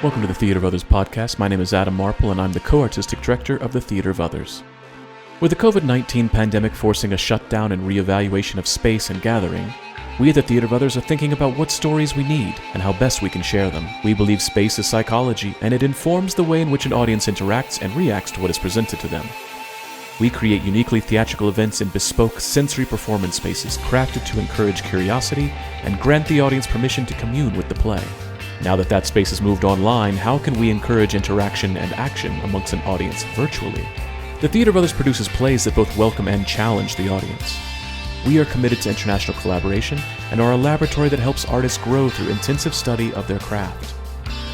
Welcome to the Theater of Others podcast. My name is Adam Marple, and I'm the co-artistic director of the Theater of Others. With the COVID-19 pandemic forcing a shutdown and reevaluation of space and gathering, we at the Theater of Others are thinking about what stories we need and how best we can share them. We believe space is psychology, and it informs the way in which an audience interacts and reacts to what is presented to them. We create uniquely theatrical events in bespoke sensory performance spaces crafted to encourage curiosity and grant the audience permission to commune with the play. Now that space has moved online, how can we encourage interaction and action amongst an audience virtually? The Theater of Others produces plays that both welcome and challenge the audience. We are committed to international collaboration and are a laboratory that helps artists grow through intensive study of their craft.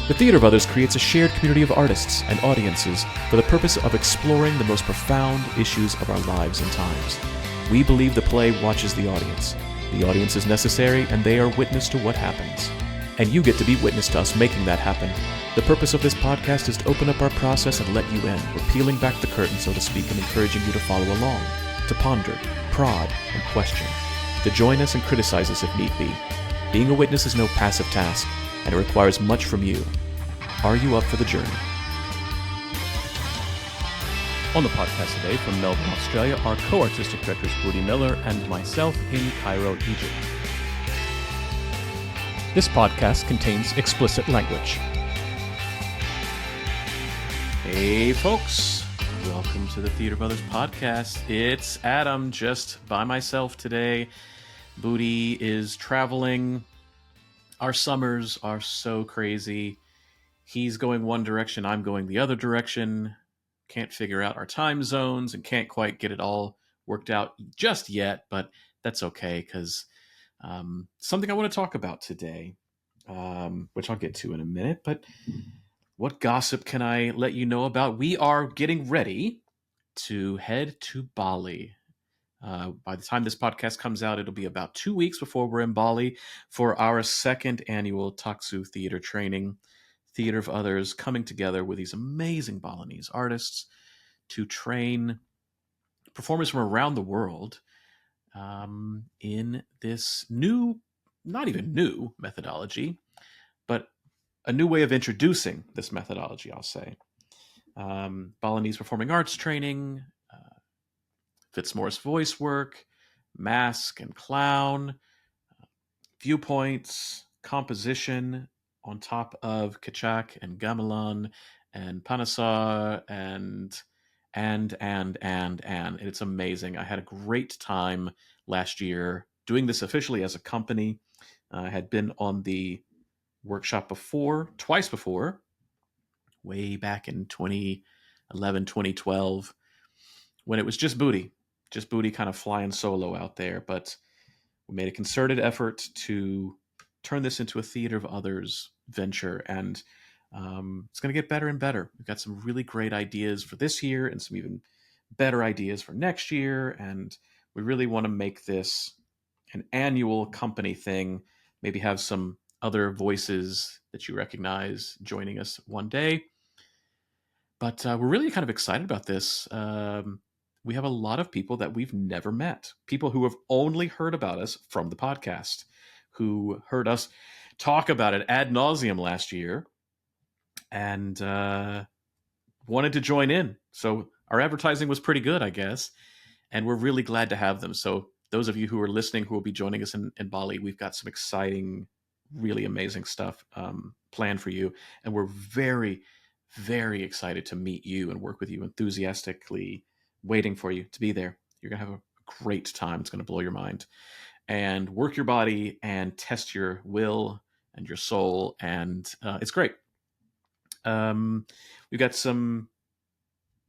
The Theater of Others creates a shared community of artists and audiences for the purpose of exploring the most profound issues of our lives and times. We believe the play watches the audience. The audience is necessary, and they are witness to what happens. And you get to be witness to us making that happen. The purpose of this podcast is to open up our process and let you in. We're peeling back the curtain, so to speak, and encouraging you to follow along, to ponder, prod, and question, to join us and criticize us if need be. Being a witness is no passive task, and it requires much from you. Are you up for the journey? On the podcast today from Melbourne, Australia, our co-artistic directors Booty Miller and myself in Cairo, Egypt. This podcast contains explicit language. Hey folks, welcome to the Theater of Others podcast. It's Adam, just by myself today. Booty is traveling. Our summers are so crazy. He's going one direction, I'm going the other direction. Can't figure out our time zones and can't quite get it all worked out just yet, but that's okay because something I want to talk about today, which I'll get to in a minute, but what gossip can I let you know about? We are getting ready to head to Bali. By the time this podcast comes out, it'll be about 2 weeks before we're in Bali for our second annual Taksu Theater training. Theater of Others coming together with these amazing Balinese artists to train performers from around the world in this new, not even new methodology, but a new way of introducing this methodology, I'll say. Balinese performing arts training, Fitzmaurice voice work, mask and clown, viewpoints, composition on top of Kachak and Gamelan and Panasar and it's amazing. I had a great time last year doing this officially as a company. I had been on the workshop twice before, way back in 2011, 2012, when it was just Booty kind of flying solo out there. But we made a concerted effort to turn this into a Theater of Others venture, and it's going to get better and better. We've got some really great ideas for this year and some even better ideas for next year, and we really want to make this an annual company thing, maybe have some other voices that you recognize joining us one day. But we're really kind of excited about this. We have a lot of people that we've never met, people who have only heard about us from the podcast, who heard us talk about it ad nauseum last year and wanted to join in. So our advertising was pretty good, I guess, and we're really glad to have them. So those of you who are listening who will be joining us in Bali, we've got some exciting, really amazing stuff planned for you, and we're very, very excited to meet you and work with you, enthusiastically waiting for you to be there. You're going to have a great time. It's going to blow your mind and work your body and test your will and your soul, and it's great. We've got some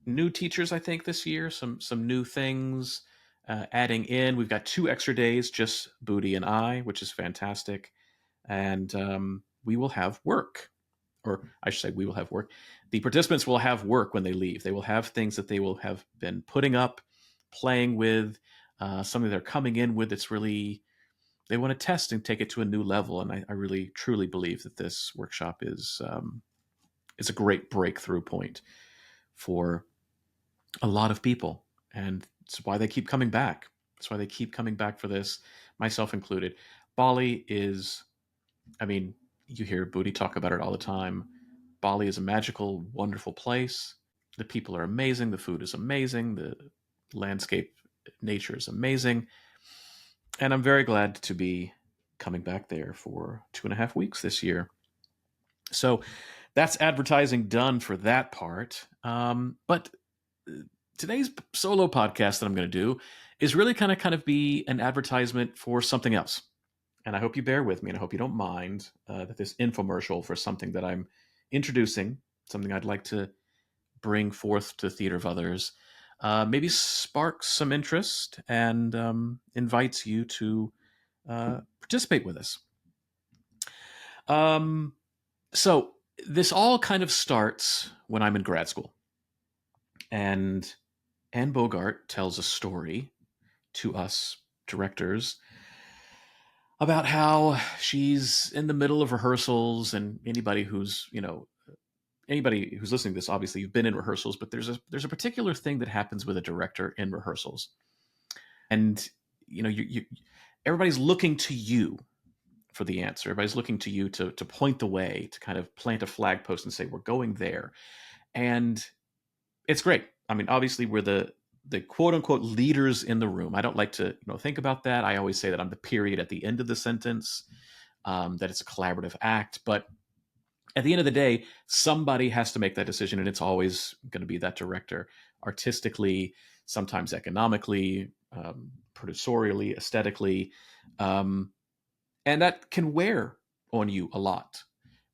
new teachers, I think, this year, some new things adding in. We've got 2 extra days, just Booty and I, which is fantastic. And we will have work, or I should say we will have work. The participants will have work when they leave. They will have things that they will have been putting up, playing with, something they're coming in with that's really, they want to test and take it to a new level. And I really, truly believe that this workshop is a great breakthrough point for a lot of people. And it's why they keep coming back. That's why they keep coming back for this, myself included. Bali is, I mean, you hear Booty talk about it all the time. Bali is a magical, wonderful place. The people are amazing. The food is amazing. The landscape, nature is amazing. And I'm very glad to be coming back there for 2.5 weeks this year. So that's advertising done for that part. But today's solo podcast that I'm going to do is really kind of be an advertisement for something else. And I hope you bear with me, and I hope you don't mind that this infomercial for something that I'm introducing, something I'd like to bring forth to the theater of others, maybe sparks some interest and invites you to participate with us. So this all kind of starts when I'm in grad school. And Anne Bogart tells a story to us directors about how she's in the middle of rehearsals, and anybody who's listening to this, obviously you've been in rehearsals, but there's a particular thing that happens with a director in rehearsals, and you everybody's looking to you for the answer. Everybody's looking to you to point the way, to kind of plant a flag post and say we're going there, and it's great. I mean, obviously we're the quote unquote leaders in the room. I don't like to think about that. I always say that I'm the period at the end of the sentence, that it's a collaborative act. But at the end of the day, somebody has to make that decision, and it's always going to be that director, artistically, sometimes economically, producerially, aesthetically. And that can wear on you a lot.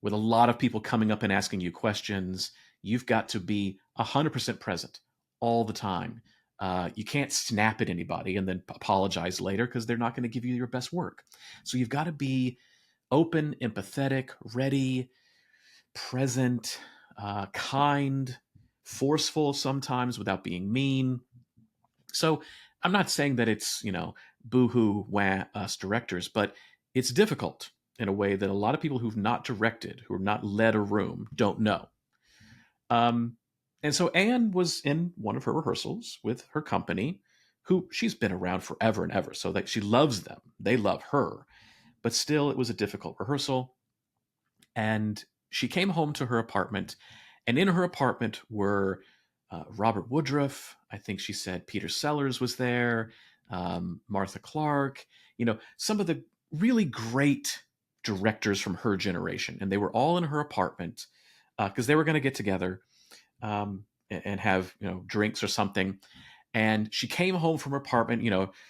With a lot of people coming up and asking you questions, you've got to be 100% present all the time. You can't snap at anybody and then apologize later, because they're not going to give you your best work. So you've got to be open, empathetic, ready, present, kind, forceful sometimes without being mean. So I'm not saying that it's, boo-hoo, wah, us directors, but it's difficult in a way that a lot of people who've not directed, who have not led a room, don't know. And so Anne was in one of her rehearsals with her company, who she's been around forever and ever, so that she loves them. They love her. But still, it was a difficult rehearsal. And she came home to her apartment, and in her apartment were Robert Woodruff. I think she said Peter Sellers was there, Martha Clark, some of the really great directors from her generation. And they were all in her apartment because they were going to get together and have drinks or something. And she came home from her apartment,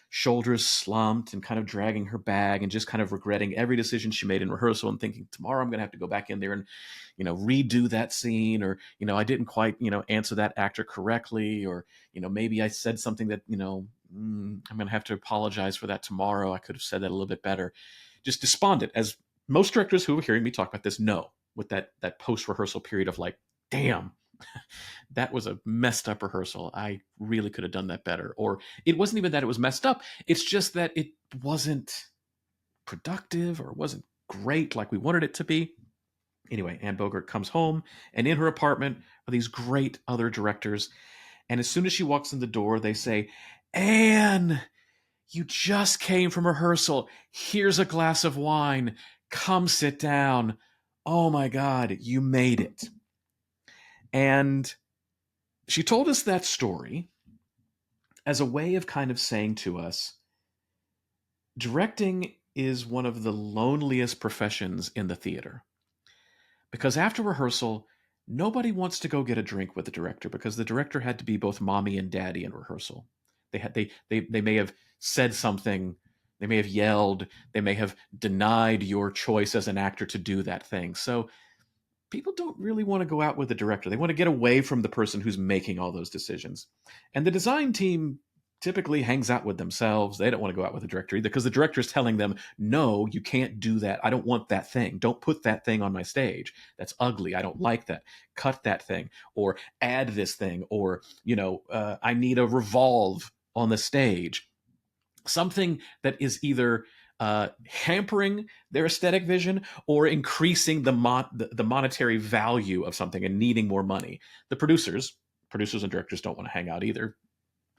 shoulders slumped and kind of dragging her bag and just kind of regretting every decision she made in rehearsal, and thinking, tomorrow I'm going to have to go back in there and redo that scene, or I didn't quite answer that actor correctly, or maybe I said something that I'm going to have to apologize for that tomorrow. I could have said that a little bit better. Just despondent, as most directors who are hearing me talk about this know, with that post rehearsal period of like, damn, that was a messed up rehearsal. I really could have done that better. Or it wasn't even that it was messed up. It's just that it wasn't productive, or it wasn't great like we wanted it to be. Anyway, Anne Bogart comes home, and in her apartment are these great other directors. And as soon as she walks in the door, they say, Anne, you just came from rehearsal. Here's a glass of wine. Come sit down. Oh my God, you made it. And she told us that story as a way of kind of saying to us, directing is one of the loneliest professions in the theater. Because after rehearsal, nobody wants to go get a drink with the director, because the director had to be both mommy and daddy in rehearsal. They may have said something, they may have yelled, they may have denied your choice as an actor to do that thing. So people don't really want to go out with the director. They want to get away from the person who's making all those decisions. And the design team typically hangs out with themselves. They don't want to go out with the director either, because the director is telling them, no, you can't do that. I don't want that thing. Don't put that thing on my stage. That's ugly. I don't like that. Cut that thing, or add this thing, or, I need a revolve on the stage. Something that is either hampering their aesthetic vision or increasing the monetary value of something and needing more money. The producers and directors don't want to hang out either.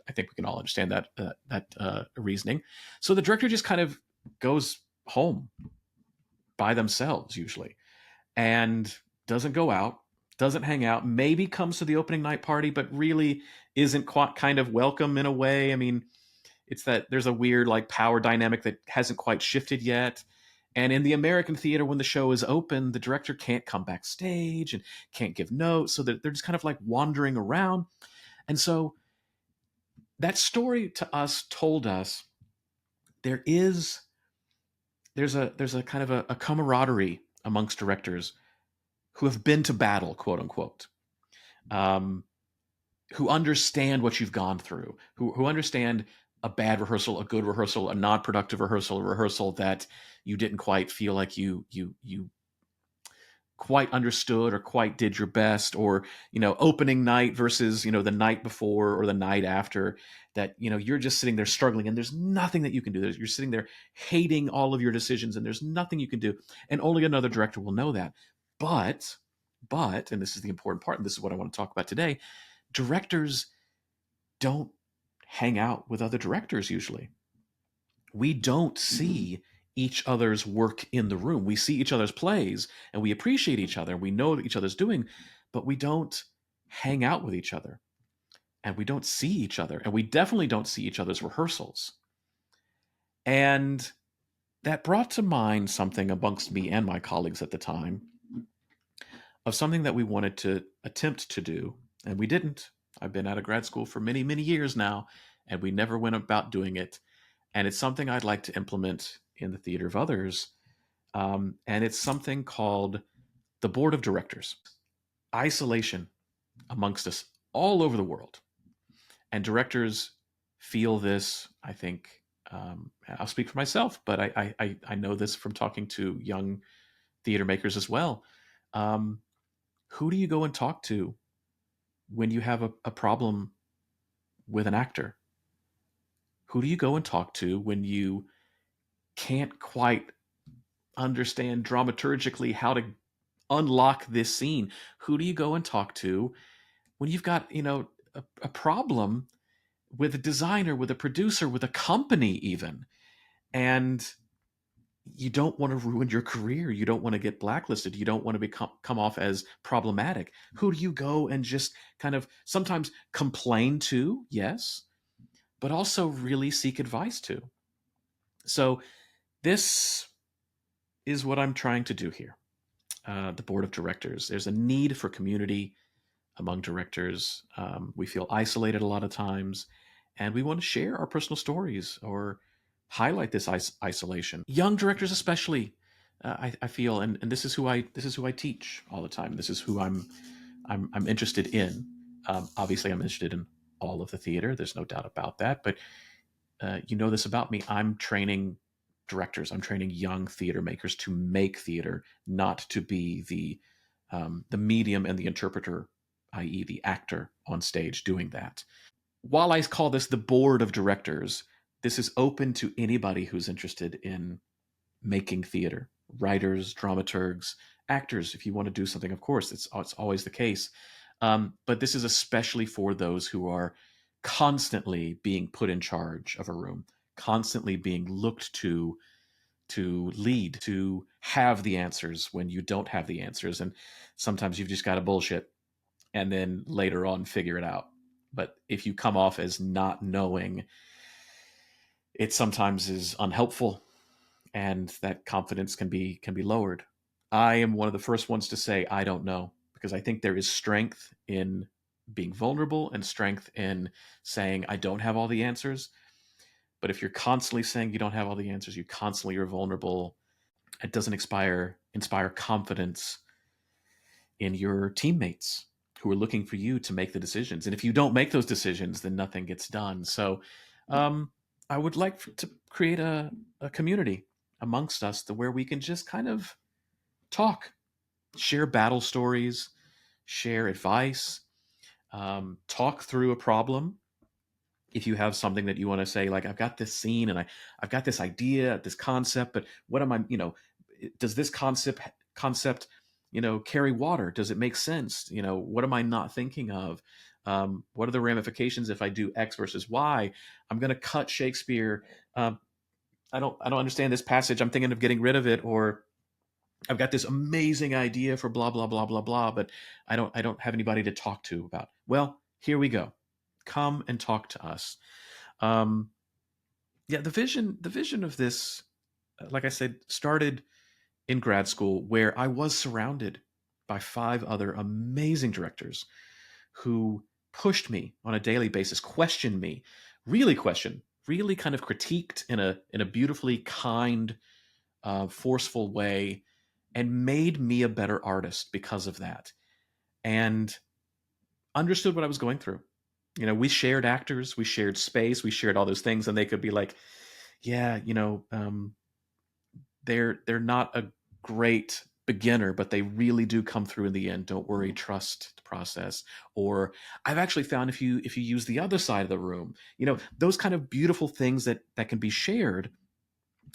I think we can all understand that reasoning. So the director just kind of goes home by themselves usually, and doesn't go out, doesn't hang out, maybe comes to the opening night party, but really isn't quite kind of welcome in a way. I mean, it's that there's a weird like power dynamic that hasn't quite shifted yet. And in the American theater, when the show is open, the director can't come backstage and can't give notes, so they're just kind of like wandering around. And so that story to us told us there is there's a kind of a camaraderie amongst directors who have been to battle, quote unquote, um, who understand what you've gone through, who understand a bad rehearsal, a good rehearsal, a non-productive rehearsal, a rehearsal that you didn't quite feel like you quite understood or quite did your best, or opening night versus the night before or the night after, that you're just sitting there struggling and there's nothing that you can do. You're sitting there hating all of your decisions and there's nothing you can do, and only another director will know that. But and this is the important part, and this is what I want to talk about today, directors don't hang out with other directors usually. We don't see each other's work in the room. We see each other's plays and we appreciate each other. We know what each other's doing, but we don't hang out with each other, and we don't see each other, and we definitely don't see each other's rehearsals. And that brought to mind something amongst me and my colleagues at the time, of something that we wanted to attempt to do, and we didn't. I've been out of grad school for many, many years now, and we never went about doing it. And it's something I'd like to implement in the theater of others. And it's something called the board of directors. Isolation amongst us all over the world. And directors feel this, I think. I'll speak for myself, but I know this from talking to young theater makers as well. Um, who do you go and talk to when you have a problem with an actor? Who do you go and talk to when you can't quite understand dramaturgically how to unlock this scene? Who do you go and talk to when you've got, a problem with a designer, with a producer, with a company, even? And you don't want to ruin your career. You don't want to get blacklisted. You don't want to become come off as problematic. Who do you go and just kind of sometimes complain to? Yes, but also really seek advice to. So this is what I'm trying to do here. The board of directors. There's a need for community among directors. We feel isolated a lot of times, and we want to share our personal stories or highlight this isolation. Young directors, especially, I feel, and this is who I teach all the time. This is who I'm interested in. Obviously, I'm interested in all of the theater. There's no doubt about that. But you know this about me. I'm training directors. I'm training young theater makers to make theater, not to be the medium and the interpreter, i.e., the actor on stage doing that. While I call this the board of directors, this is open to anybody who's interested in making theater. Writers, dramaturgs, actors. If you want to do something, of course, it's always the case. But this is especially for those who are constantly being put in charge of a room, constantly being looked to lead, to have the answers when you don't have the answers. And sometimes you've just got to bullshit and then later on figure it out. But if you come off as not knowing, it sometimes is unhelpful, and that confidence can be lowered. I am one of the first ones to say I don't know, because I think there is strength in being vulnerable and strength in saying I don't have all the answers. But if you're constantly saying you don't have all the answers, you constantly are vulnerable, it doesn't inspire confidence in your teammates who are looking for you to make the decisions. And if you don't make those decisions, then nothing gets done. So um, I would like to create a community amongst us where we can just kind of talk, share battle stories, share advice, talk through a problem. If you have something that you want to say, like, I've got this scene and I've got this idea, this concept, but what am I, does this concept, carry water? Does it make sense? What am I not thinking of? What are the ramifications if I do X versus Y? I'm going to cut Shakespeare. I don't understand this passage. I'm thinking of getting rid of it, or I've got this amazing idea for blah blah blah blah blah, but I don't have anybody to talk to about. Well, here we go. Come and talk to us. Um, yeah, the vision of this, like I said, started in grad school where I was surrounded by five other amazing directors who pushed me on a daily basis, questioned, really kind of critiqued in a beautifully kind, forceful way, and made me a better artist because of that, and understood what I was going through. We shared actors, we shared space, we shared all those things, and they could be like, "Yeah, they're not a great beginner, but they really do come through in the end. Don't worry, trust the process." Or I've actually found if you use the other side of the room, those kind of beautiful things that can be shared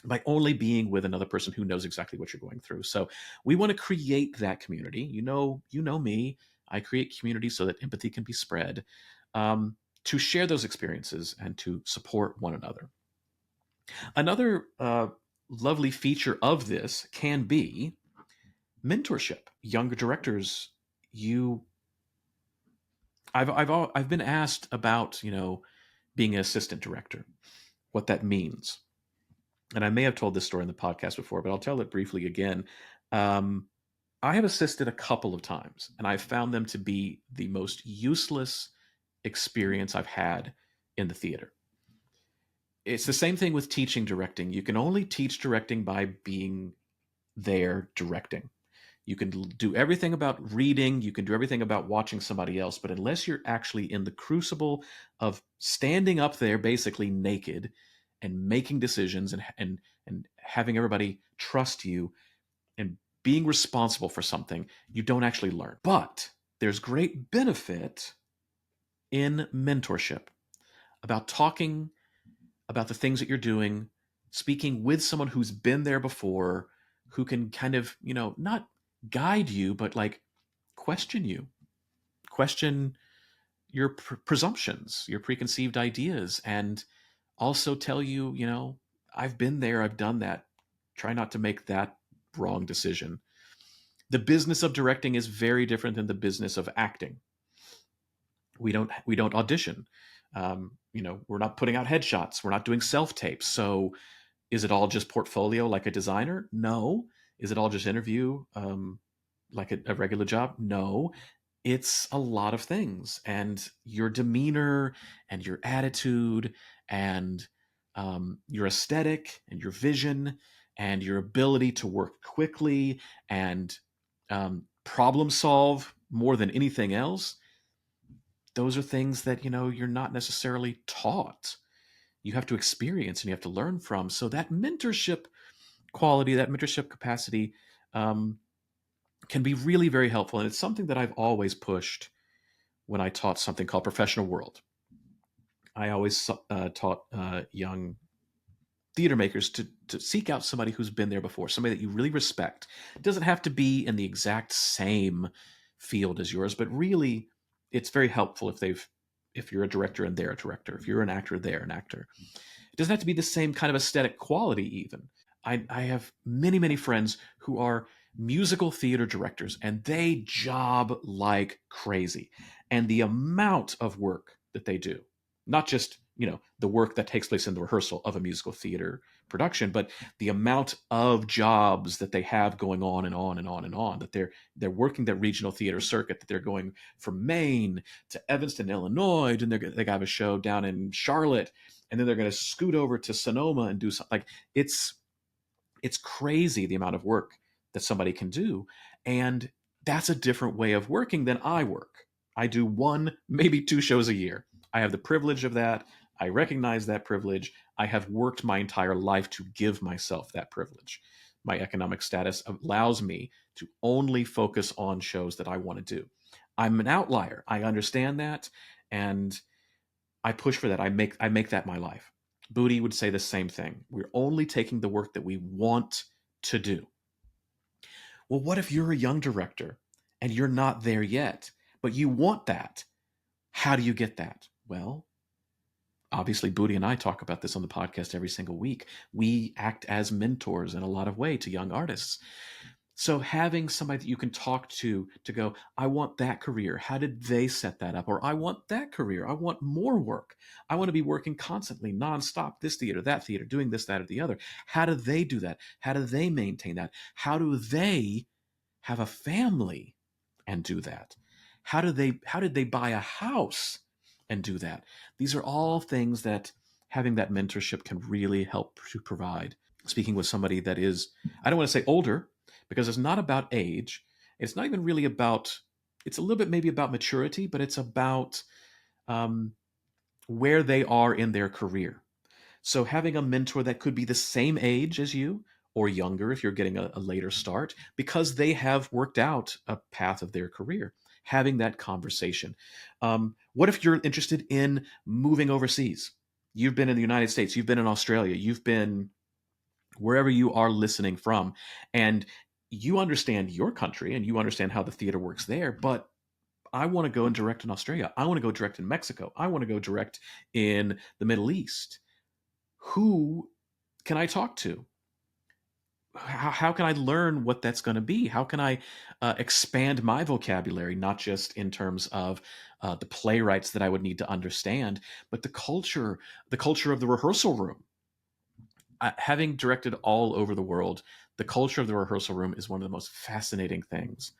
by only being with another person who knows exactly what you're going through. So we want to create that community. You know me. I create community so that empathy can be spread, to share those experiences and to support one another. Another lovely feature of this can be mentorship. Younger directors, you, I've been asked about being an assistant director, what that means, and I may have told this story in the podcast before, but I'll tell it briefly again. Um, I have assisted a couple of times, and I've found them to be the most useless experience I've had in the theater. It's the same thing with teaching directing. You can only teach directing by being there directing. You can do everything about reading, you can do everything about watching somebody else, but unless you're actually in the crucible of standing up there basically naked and making decisions and having everybody trust you and being responsible for something, you don't actually learn. But there's great benefit in mentorship, about talking about the things that you're doing, speaking with someone who's been there before, who can kind of, not guide you, but like question you, question your presumptions, your preconceived ideas, and also tell you, I've been there, I've done that. Try not to make that wrong decision. The business of directing is very different than the business of acting. We don't audition. We're not putting out headshots. We're not doing self tapes. So is it all just portfolio like a designer? No. Is it all just interview, like a regular job? No. It's a lot of things, and your demeanor and your attitude and your aesthetic and your vision and your ability to work quickly and problem solve more than anything else. Those are things that you're not necessarily taught. You have to experience and you have to learn from. So that mentorship quality, that mentorship capacity, um, can be really very helpful. And it's something that I've always pushed when I taught something called Professional World. I always taught young theater makers to seek out somebody who's been there before, somebody that you really respect. It doesn't have to be in the exact same field as yours, but really, it's very helpful if you're a director and they're a director, if you're an actor, they're an actor. It doesn't have to be the same kind of aesthetic quality, even. I have many, many friends who are musical theater directors, and they job like crazy. And the amount of work that they do, not just the work that takes place in the rehearsal of a musical theater production, but the amount of jobs that they have going on and on and on and on, that they're working that regional theater circuit, that they're going from Maine to Evanston, Illinois, and they have a show down in Charlotte, and then they're going to scoot over to Sonoma and do something. Like, it's crazy the amount of work that somebody can do. And that's a different way of working than I work. I do one, maybe two shows a year. I have the privilege of that. I recognize that privilege. I have worked my entire life to give myself that privilege. My economic status allows me to only focus on shows that I want to do. I'm an outlier. I understand that. And I push for that. I make that my life. Booty would say the same thing. We're only taking the work that we want to do. Well, what if you're a young director and you're not there yet, but you want that? How do you get that? Well, obviously Booty and I talk about this on the podcast every single week. We act as mentors in a lot of way to young artists. So having somebody that you can talk to go, I want that career. How did they set that up? Or I want that career. I want more work. I want to be working constantly, nonstop, this theater, that theater, doing this, that, or the other. How do they do that? How do they maintain that? How do they have a family and do that? How did they buy a house and do that? These are all things that having that mentorship can really help to provide. Speaking with somebody that is, I don't want to say older, because it's not about age. It's not even really about, it's a little bit maybe about maturity, but it's about um, where they are in their career. So having a mentor that could be the same age as you or younger if you're getting a later start, because they have worked out a path of their career, having that conversation. What if you're interested in moving overseas? You've been in the United States, you've been in Australia, you've been wherever you are listening from, and you understand your country and you understand how the theater works there, but I want to go and direct in Australia. I want to go direct in Mexico. I want to go direct in the Middle East. Who can I talk to? How can I learn what that's going to be? How can I expand my vocabulary, not just in terms of the playwrights that I would need to understand, but the culture of the rehearsal room. Having directed all over the world, the culture of the rehearsal room is one of the most fascinating things.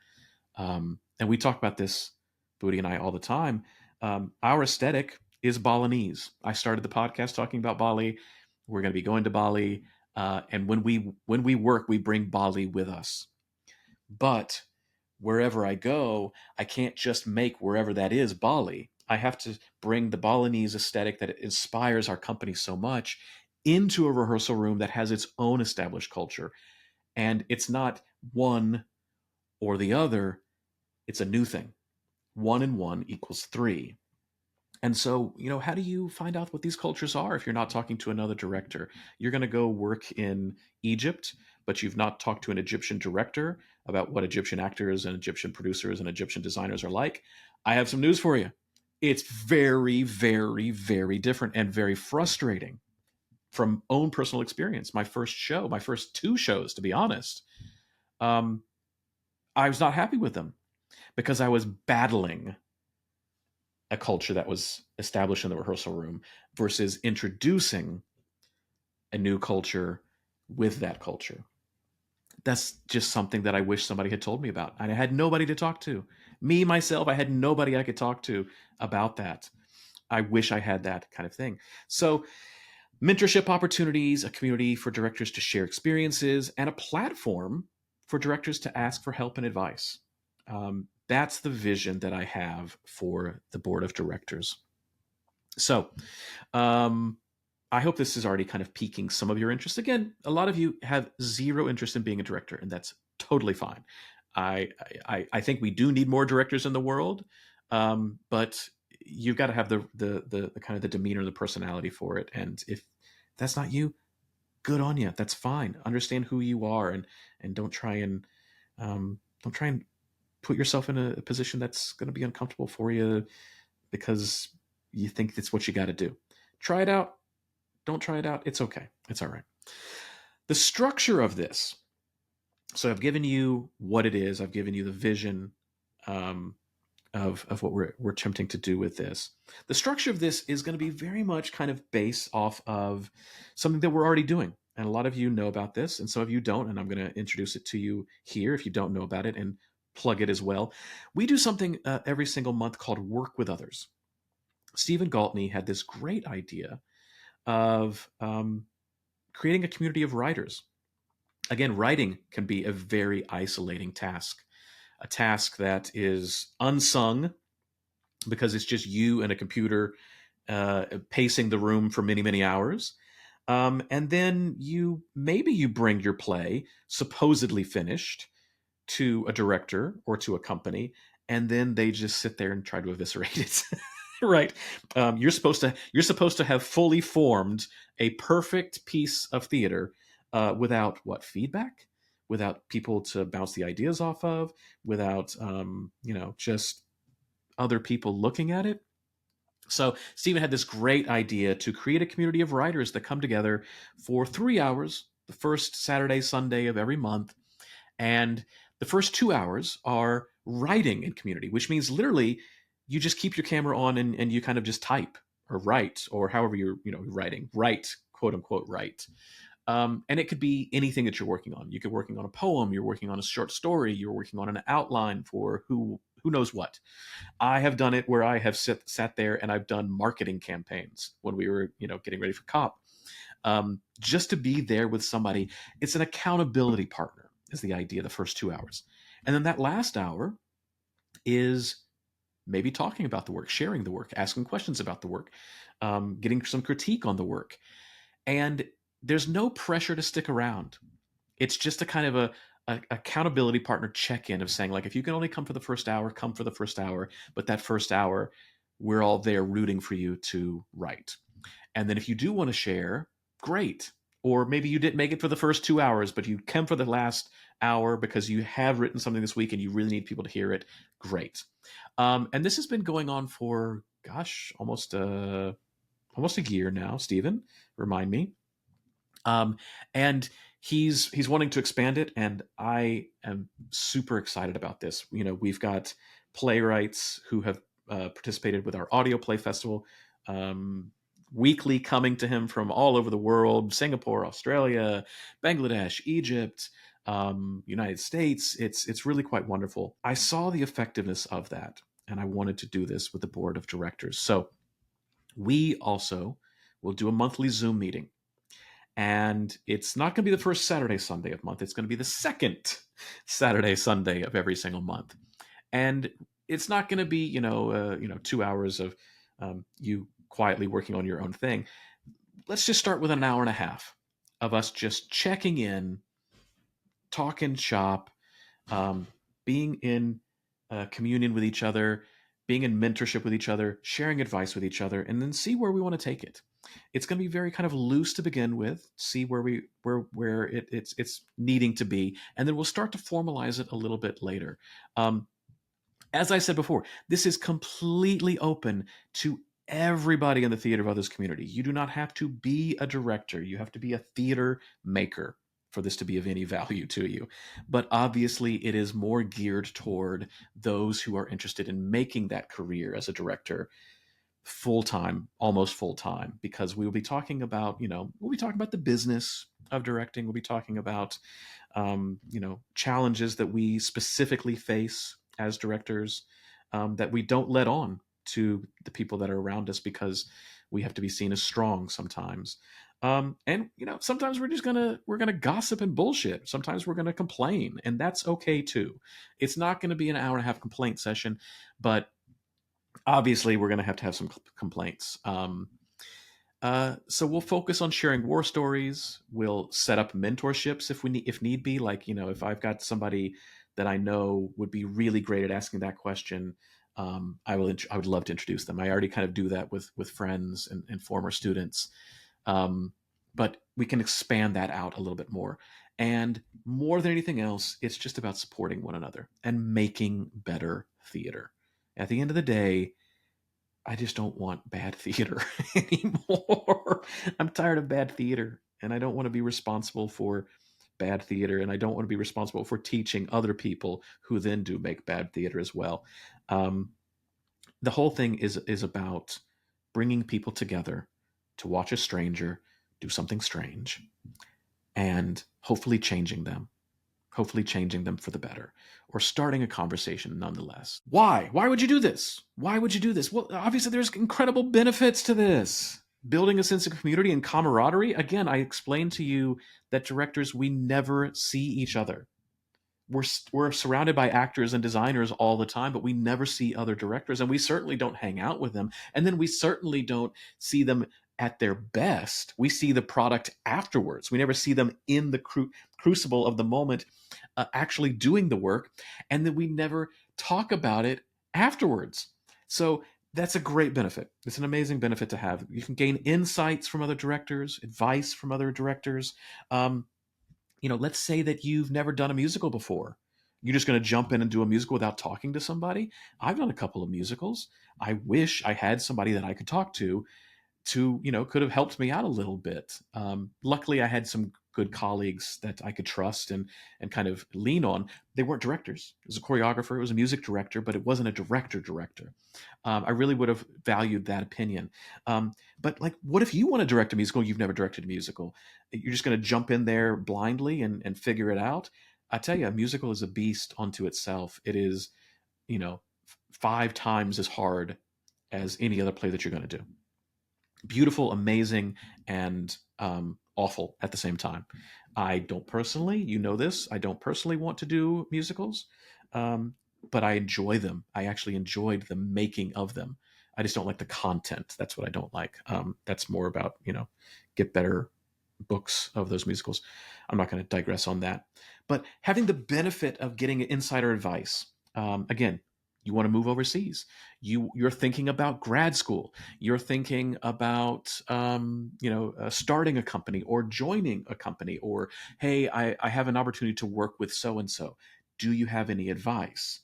And we talk about this, Booty and I, all the time. Our aesthetic is Balinese. I started the podcast talking about Bali. We're going to be going to Bali, and when we work, we bring Bali with us. But wherever I go, I can't just make wherever that is Bali. I have to bring the Balinese aesthetic that inspires our company so much into a rehearsal room that has its own established culture. And it's not one or the other, it's a new thing. One and one equals three. And so, how do you find out what these cultures are if you're not talking to another director? You're going to go work in Egypt, but you've not talked to an Egyptian director about what Egyptian actors and Egyptian producers and Egyptian designers are like. I have some news for you. It's very, very, very different and very frustrating from own personal experience. My first show, my first two shows, to be honest, um, I was not happy with them because I was battling a culture that was established in the rehearsal room versus introducing a new culture with that culture. That's just something that I wish somebody had told me about. And I had nobody to talk to. Me, myself, I had nobody I could talk to about that. I wish I had that kind of thing. So, mentorship opportunities, a community for directors to share experiences, and a platform for directors to ask for help and advice. That's the vision that I have for the board of directors. So, um, I hope this is already kind of piquing some of your interest. Again, a lot of you have zero interest in being a director, and that's totally fine. I think we do need more directors in the world, but you've got to have the kind of the demeanor, the personality for it. And if that's not you, good on you. That's fine. Understand who you are, and don't try and put yourself in a position that's going to be uncomfortable for you because you think that's what you got to do. Try it out. Don't try it out. It's okay. It's all right. The structure of this. So I've given you what it is. I've given you the vision um, of what we're attempting to do with this. The structure of this is going to be very much kind of based off of something that we're already doing. And a lot of you know about this, and some of you don't. And I'm going to introduce it to you here if you don't know about it and plug it as well. We do something every single month called Work with Others. Stephen Galtney had this great idea of creating a community of writers. Again, writing can be a very isolating task, a task that is unsung because it's just you and a computer pacing the room for many, many hours. And then maybe you bring your play supposedly finished to a director or to a company, and then they just sit there and try to eviscerate it. Right. You're supposed to have fully formed a perfect piece of theater without what feedback, without people to bounce the ideas off of, without just other people looking at it. So Stephen had this great idea to create a community of writers that come together for 3 hours, the first Saturday, Sunday of every month, And the first 2 hours are writing in community, which means literally you just keep your camera on and you kind of just type or write or however you're writing, write, quote unquote, write. And it could be anything that you're working on. You could be working on a poem, you're working on a short story, you're working on an outline for who knows what. I have done it where I have sat there and I've done marketing campaigns when we were getting ready for COP. Just to be there with somebody, it's an accountability partner is the idea. The first 2 hours, and then that last hour is maybe talking about the work, sharing the work, asking questions about the work, getting some critique on the work, and there's no pressure to stick around. It's just a kind of a accountability partner check-in of saying, like, if you can only come for the first hour, come for the first hour, but that first hour we're all there rooting for you to write. And then if you do want to share, great. Or maybe you didn't make it for the first 2 hours, but you came for the last hour because you have written something this week and you really need people to hear it. Great. And this has been going on for, gosh, almost a year now. Stephen, remind me. And he's wanting to expand it, and I am super excited about this. We've got playwrights who have participated with our audio play festival. Weekly coming to him from all over the world: Singapore, Australia, Bangladesh, Egypt, United States. It's really quite wonderful. I saw the effectiveness of that, and I wanted to do this with the board of directors. So we also will do a monthly Zoom meeting. And it's not going to be the first Saturday, Sunday of month. It's going to be the second Saturday, Sunday of every single month. And it's not going to be, 2 hours of you quietly working on your own thing. Let's just start with an hour and a half of us just checking in, talking shop, being in communion with each other, being in mentorship with each other, sharing advice with each other, and then see where we want to take it. It's going to be very kind of loose to begin with, see where it's needing to be, and then we'll start to formalize it a little bit later. As I said before, this is completely open to everybody in the Theater of Others community. You do not have to be a director. You have to be a theater maker for this to be of any value to you. But obviously, it is more geared toward those who are interested in making that career as a director full-time, almost full-time, because we'll be talking about, the business of directing. We'll be talking about, challenges that we specifically face as directors, that we don't let on to the people that are around us because we have to be seen as strong sometimes. And sometimes we're gonna gossip and bullshit. Sometimes we're gonna complain, and that's okay too. It's not gonna be an hour and a half complaint session, but obviously we're going to have some complaints. So we'll focus on sharing war stories. We'll set up mentorships if need be. Like, if I've got somebody that I know would be really great at asking that question, I would love to introduce them. I already kind of do that with friends and former students. But we can expand that out a little bit more. And more than anything else, it's just about supporting one another and making better theater. At the end of the day, I just don't want bad theater anymore. I'm tired of bad theater, and I don't want to be responsible for bad theater, and I don't want to be responsible for teaching other people who then do make bad theater as well. The whole thing is about bringing people together to watch a stranger do something strange and hopefully changing them for the better, or starting a conversation nonetheless. Why? Why would you do this? Why would you do this? Well, obviously, there's incredible benefits to this. Building a sense of community and camaraderie. Again, I explained to you that directors, we never see each other. We're surrounded by actors and designers all the time, but we never see other directors, and we certainly don't hang out with them. And then we certainly don't see them at their best. We see the product afterwards. We never see them in the crucible of the moment, actually doing the work, and then we never talk about it afterwards. So that's a great benefit. It's an amazing benefit to have. You can gain insights from other directors, advice from other directors. Let's say that you've never done a musical before. You're just going to jump in and do a musical without talking to somebody. I've done a couple of musicals. I wish I had somebody that I could talk to to, could have helped me out a little bit. Luckily, I had some good colleagues that I could trust and kind of lean on. They weren't directors. It was a choreographer. It was a music director, but it wasn't a director. I really would have valued that opinion. But like, what if you want to direct a musical? You've never directed a musical. You're just going to jump in there blindly and figure it out. I tell you, a musical is a beast unto itself. It is, 5 times as hard as any other play that you're going to do. Beautiful, amazing, and awful at the same time. I don't personally, this, I don't personally want to do musicals, but I enjoy them. I actually enjoyed the making of them. I just don't like the content. That's what I don't like. That's more about, get better books of those musicals. I'm not going to digress on that. But having the benefit of getting insider advice, again, you want to move overseas. You're thinking about grad school. You're thinking about starting a company or joining a company, or hey, I have an opportunity to work with so and so. Do you have any advice?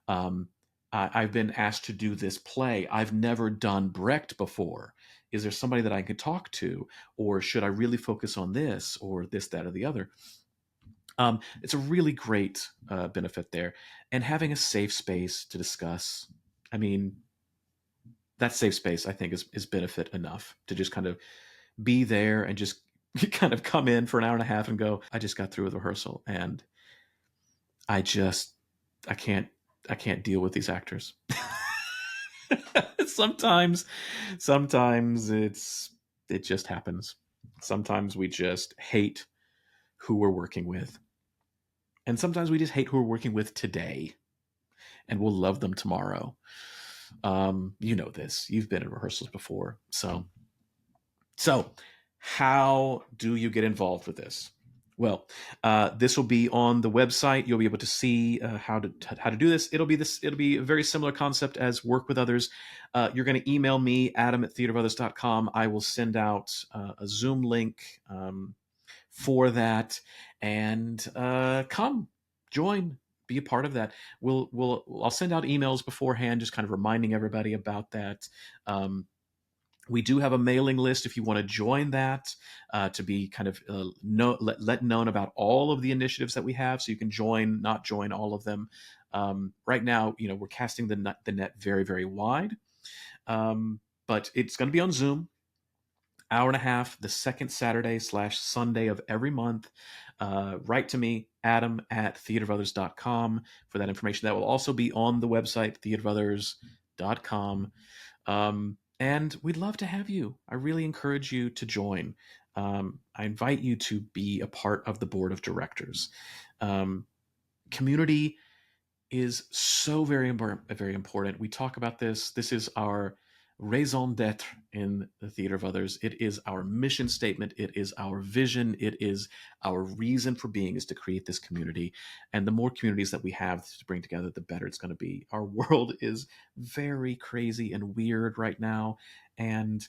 I've been asked to do this play. I've never done Brecht before. Is there somebody that I could talk to, or should I really focus on this or this, that, or the other? It's a really great benefit there. And having a safe space to discuss, I mean, that safe space, I think, is benefit enough to just kind of be there and just kind of come in for an hour and a half and go, I just got through with rehearsal and I just, I can't, I can't deal with these actors. sometimes, sometimes it just happens. Sometimes we just hate who we're working with. And sometimes we just hate who we're working with today, and we'll love them tomorrow. You know this. You've been in rehearsals before. So how do you get involved with this? Well, this will be on the website. You'll be able to see how to do this. It'll be a very similar concept as work with others. You're going to email me, adam@theaterofothers.com. I will send out a Zoom link for that, and come join, be a part of that. I'll send out emails beforehand, just kind of reminding everybody about that. We do have a mailing list if you want to join that, to be kind of let known about all of the initiatives that we have, so you can join, not join all of them. Right now, we're casting the net very, very wide, but it's going to be on Zoom. Hour and a half, the second Saturday/Sunday of every month. Write to me, adam@theaterofothers.com, for that information. That will also be on the website, theaterofothers.com. And we'd love to have you. I really encourage you to join. I invite you to be a part of the board of directors. Community is so very important. We talk about this. This is our raison d'etre in the Theater of Others. It is our mission statement. It is our vision. It is our reason for being, is to create this community. And the more communities that we have to bring together, the better it's going to be. Our world is very crazy and weird right now. And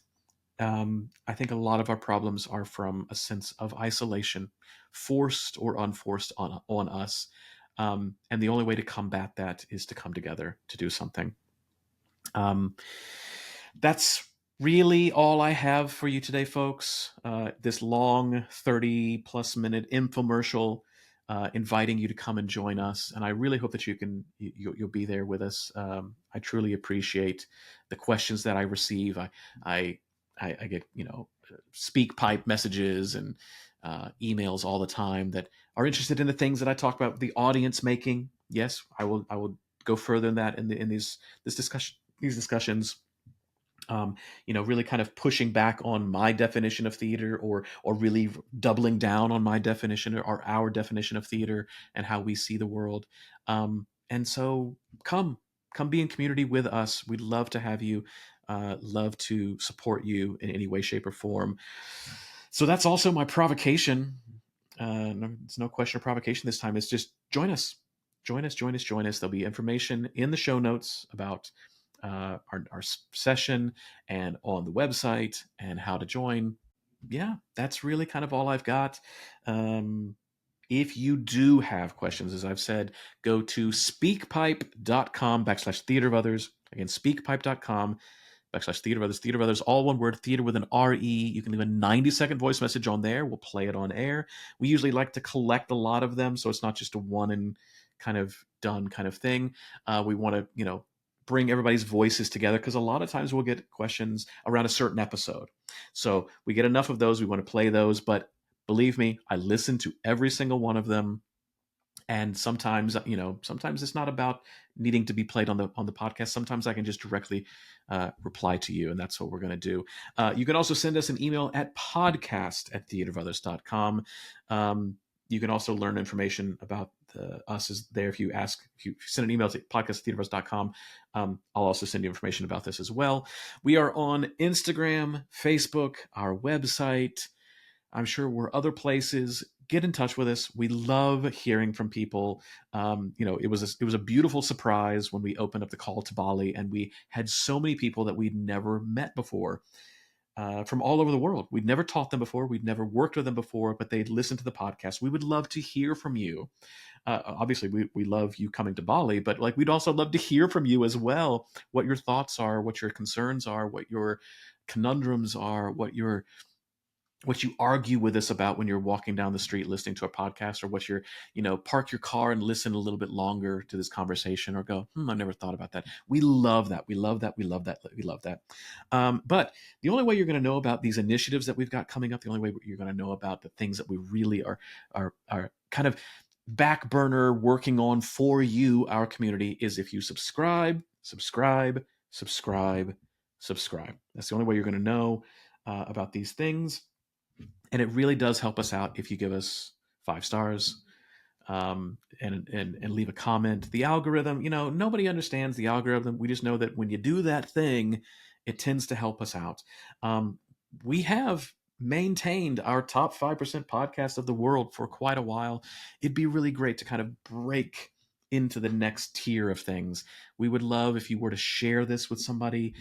I think a lot of our problems are from a sense of isolation, forced or unforced on us. And the only way to combat that is to come together to do something. That's really all I have for you today, folks. This long 30+ minute infomercial, inviting you to come and join us. And I really hope that you'll be there with us. I truly appreciate the questions that I receive. I get, speak pipe messages and emails all the time that are interested in the things that I talk about, the audience making. Yes, I will go further than that in these discussions. Really kind of pushing back on my definition of theater, or really doubling down on my definition or our definition of theater and how we see the world. And so come be in community with us. We'd love to have you, love to support you in any way, shape, or form. So that's also my provocation. It's no question of provocation this time. It's just join us. Join us. There'll be information in the show notes about our session and on the website and how to join. Yeah, that's really kind of all I've got. If you do have questions, as I've said, go to speakpipe.com/theater of others. Again, speakpipe.com Theater Brothers, Theater Brothers, all one word, theater with an R-E. You can leave a 90-second voice message on there. We'll play it on air. We usually like to collect a lot of them, so it's not just a one and kind of done kind of thing. We want to, bring everybody's voices together, because a lot of times we'll get questions around a certain episode. So we get enough of those. We want to play those, but believe me, I listen to every single one of them. And sometimes it's not about needing to be played on the podcast. Sometimes I can just directly reply to you, and that's what we're going to do. You can also send us an email at podcast@theaterofothers.com. You can also learn information about us is there. If you send an email to podcast@theaterofothers.com, I'll also send you information about this as well. We are on Instagram, Facebook, our website. I'm sure we're other places. Get in touch with us. We love hearing from people. It was a beautiful surprise when we opened up the call to Bali, and we had so many people that we'd never met before from all over the world. We'd never taught them before. We'd never worked with them before, but they'd listened to the podcast. We would love to hear from you. Obviously, we love you coming to Bali, but we'd also love to hear from you as well. What your thoughts are, what your concerns are, what your conundrums are, what you argue with us about when you're walking down the street listening to a podcast, or what park your car and listen a little bit longer to this conversation, or go, I never thought about that. We love that. We love that. We love that. We love that. But the only way you're going to know about these initiatives that we've got coming up, the only way you're going to know about the things that we really are kind of back burner working on for you, our community, is if you subscribe. That's the only way you're going to know about these things. And it really does help us out if you give us 5 stars and leave a comment. The algorithm, nobody understands the algorithm. We just know that when you do that thing, it tends to help us out. We have maintained our top 5% podcast of the world for quite a while. It'd be really great to kind of break into the next tier of things. We would love if you were to share this with somebody,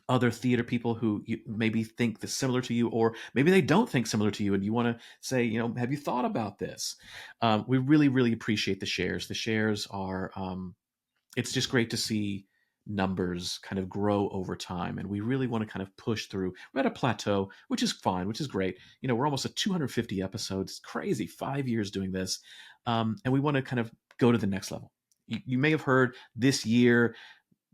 other theater people who maybe think similar to you, or maybe they don't think similar to you, and you want to say, have you thought about this? We really, really appreciate the shares. The shares are, it's just great to see numbers kind of grow over time, and we really want to kind of push through. We're at a plateau, which is fine, which is great. We're almost at 250 episodes. It's crazy, 5 years doing this, and we want to kind of go to the next level. You may have heard this year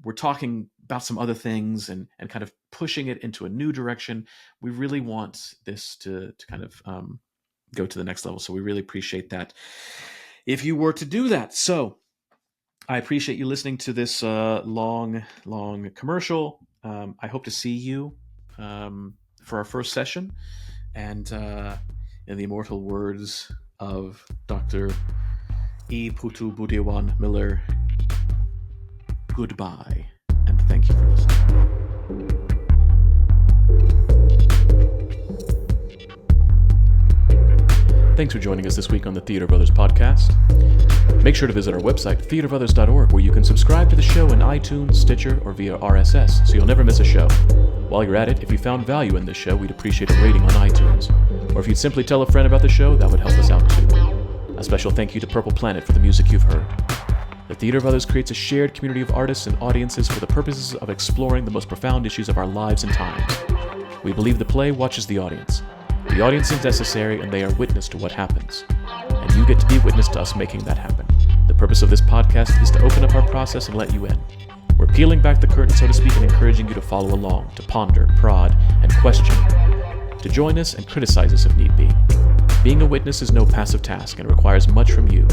we're talking about some other things and kind of pushing it into a new direction. We really want this to kind of go to the next level. So we really appreciate that if you were to do that. So I appreciate you listening to this long commercial. I hope to see you for our first session. And in the immortal words of Dr. E. Putu Budiawan Miller, goodbye, and thank you for listening. Thanks for joining us this week on the Theater Brothers podcast. Make sure to visit our website, theaterbrothers.org, where you can subscribe to the show in iTunes, Stitcher, or via RSS, so you'll never miss a show. While you're at it, if you found value in this show, we'd appreciate a rating on iTunes. Or if you'd simply tell a friend about the show, that would help us out too. A special thank you to Purple Planet for the music you've heard. The Theater Brothers creates a shared community of artists and audiences for the purposes of exploring the most profound issues of our lives and times. We believe the play watches the audience. The audience is necessary, and they are witness to what happens. And you get to be witness to us making that happen. The purpose of this podcast is to open up our process and let you in. We're peeling back the curtain, so to speak, and encouraging you to follow along, to ponder, prod, and question, to join us and criticize us if need be. Being a witness is no passive task and requires much from you.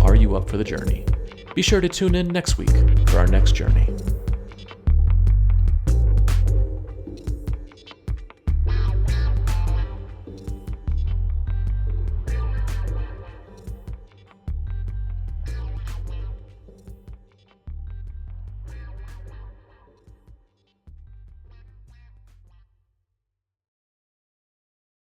Are you up for the journey? Be sure to tune in next week for our next journey.